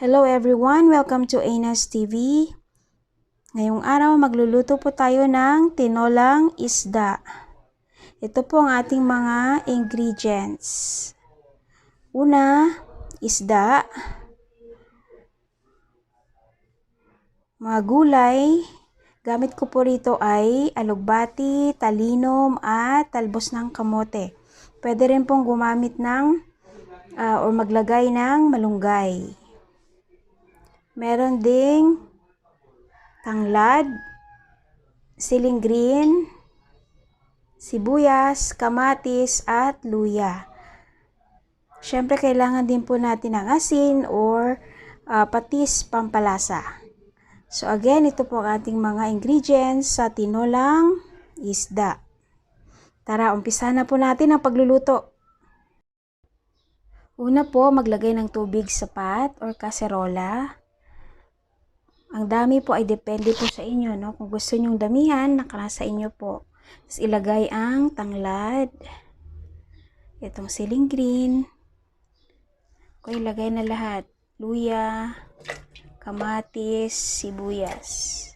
Hello everyone! Welcome to Eynas TV. Ngayong araw magluluto po tayo ng tinolang isda. Ito po ang ating mga ingredients. Una, isda. Mga gulay. Gamit ko po rito ay alugbati, talinom at talbos ng kamote. Pwede rin pong gumamit ng o maglagay ng malunggay. Meron ding tanglad, siling green, sibuyas, kamatis, at luya. Siyempre, kailangan din po natin ng asin or patis pampalasa. So again, ito po ang ating mga ingredients sa tinolang isda. Tara, umpisa na po natin ang pagluluto. Una po, maglagay ng tubig sa pot or kaserola. Ang dami po ay depende po sa inyo, no? Kung gusto nyong damihan, nakalasa inyo po. Tapos ilagay ang tanglad. Itong siling green. Kung ilagay na lahat. Luya, kamatis, sibuyas.